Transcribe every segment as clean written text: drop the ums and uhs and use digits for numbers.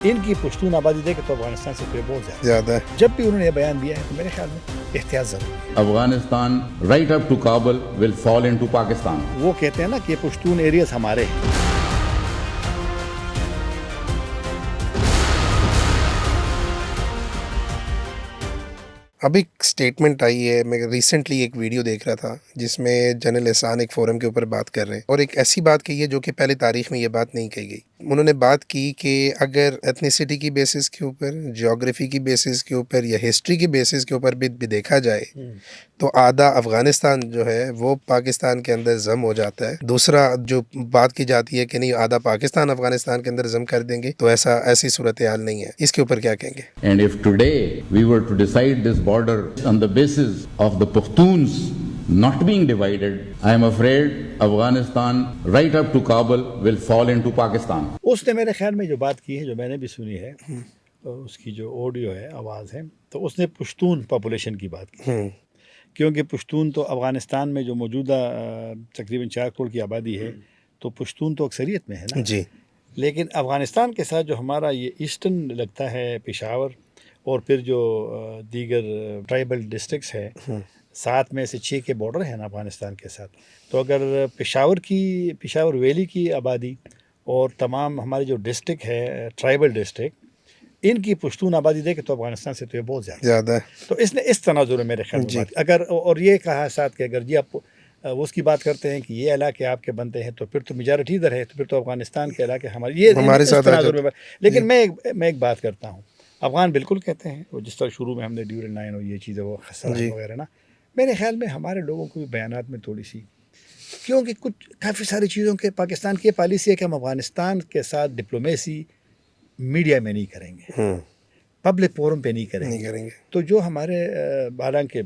ان کی پشتون آبادی دیکھے تو افغانستان سے کوئی بہت زیادہ ہے. جب بھی انہوں نے یہ بیان دیا ہے تو میرے خیال میں احتیاط ضروری ہے. Afghanistan, right up to Kabul, will fall into Pakistan. وہ کہتے ہیں نا کہ پشتون ایریاز ہمارے ہیں. اب ایک اسٹیٹمنٹ آئی ہے. میں ریسنٹلی ایک ویڈیو دیکھ رہا تھا جس میں جنرل احسان ایک فورم کے اوپر بات کر رہے ہیں اور ایک ایسی بات کہی ہے جو کہ پہلے تاریخ میں یہ بات نہیں کہی گئی. انہوں نے بات کی کہ اگر ایتھنیسٹی کی بیسس کے اوپر, جیوگرافی کی بیسس کے اوپر یا ہسٹری کی بیسس کے اوپر بھی دیکھا جائے تو آدھا افغانستان جو ہے وہ پاکستان کے اندر ضم ہو جاتا ہے. دوسرا جو بات کی جاتی ہے کہ نہیں آدھا پاکستان افغانستان کے اندر ضم کر دیں گے, تو ایسی صورتحال نہیں ہے. اس کے اوپر کیا کہیں گے؟ And if today we were to decide this border on the basis of the Pashtuns not being divided, I am afraid Afghanistan, right up to Kabul, will fall into Pakistan. اس نے میرے خیال میں جو بات کی ہے, جو میں نے بھی سنی ہے, اس کی جو آڈیو ہے, آواز ہے, تو اس نے پشتون پاپولیشن کی بات کی. کیونکہ پشتون تو افغانستان میں جو موجودہ تقریباً 4 کروڑ کی آبادی ہے, تو پشتون تو اکثریت میں ہے نا. جی. لیکن افغانستان کے ساتھ جو ہمارا یہ ایسٹرن لگتا ہے پشاور, اور پھر جو دیگر ٹرائبل ڈسٹرکٹس ہے, 7 میں سے 6 کے بارڈر ہیں نا افغانستان کے ساتھ, تو اگر پشاور ویلی کی آبادی اور تمام ہمارے جو ڈسٹرکٹ ہے ٹرائبل ڈسٹرکٹ, ان کی پشتون آبادی دیکھے تو افغانستان سے تو یہ بہت زیادہ ہے. تو اس نے اس تناظر میں میرے خیال میں بات, اگر اور یہ کہا ساتھ کہ اگر جی آپ اس کی بات کرتے ہیں کہ یہ علاقے آپ کے بنتے ہیں تو پھر تو میجارٹی ادھر ہے, تو پھر تو افغانستان کے علاقے ہمارے ساتھ تناظر میں. لیکن میں ایک بات کرتا ہوں, افغان بالکل کہتے ہیں, وہ جس طرح شروع میں ہم نے ڈیورل 9 اور یہ چیزیں وہ خسارہ وغیرہ نا, میرے خیال میں ہمارے لوگوں کو بھی بیانات میں تھوڑی سی, کیونکہ کافی ساری چیزوں کے پاکستان کی پالیسی ہے کہ ہم افغانستان کے ساتھ ڈپلومیسی میڈیا میں نہیں کریں گے, پبلک فورم پہ نہیں کریں گے. تو جو ہمارے حالانکہ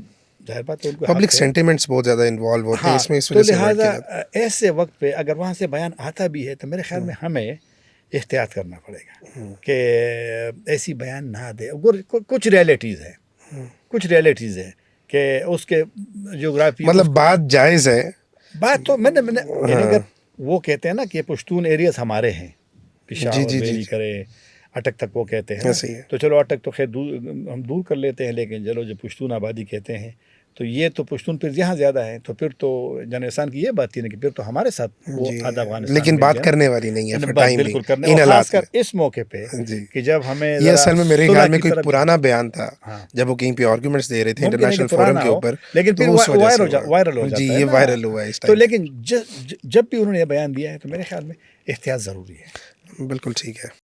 ظاہر بات ہے ان کو پبلک سینٹیمنٹس بہت زیادہ انوالو ہوتے ہیں اس میں, اس تو وجہ سے لہٰذا ایسے وقت پہ اگر وہاں سے بیان آتا بھی ہے تو میرے خیال میں ہمیں احتیاط کرنا پڑے گا کہ ایسی بیان نہ دے. کچھ ریئلٹیز ہیں کہ اس کے جغرافی, مطلب بات جائز ہے. بات تو میں نے یعنی اگر وہ کہتے ہیں نا کہ پشتون ایریاز ہمارے ہیں, پشاور ویلی کرے اٹک تک وہ کہتے ہیں, تو چلو اٹک تو خیر ہم دور کر لیتے ہیں, لیکن چلو جو پشتون آبادی کہتے ہیں تو یہ تو پشتون پھر یہاں زیادہ ہیں, تو پھر تو جنرل احسان کی یہ بات تھی نا کہ پھر تو ہمارے ساتھ وہ آدھا افغانستان, لیکن بات کرنے والی نہیں ہے بالکل کرنے, اور خاص کر اس موقع پہ کہ جب ہمیں یہ اصل میں میرے خیال میں کوئی پرانا بیان تھا جب وہ کہیں پہ آرگومنٹس دے رہے تھے انٹرنیشنل فورم کے اوپر, لیکن پھر وائرل ہو جاتا ہے. جی یہ وائرل ہوا ہے اس تو ٹائم. لیکن جب بھی انہوں نے یہ بیان دیا ہے تو میرے خیال میں احتیاط ضروری ہے. بالکل ٹھیک ہے.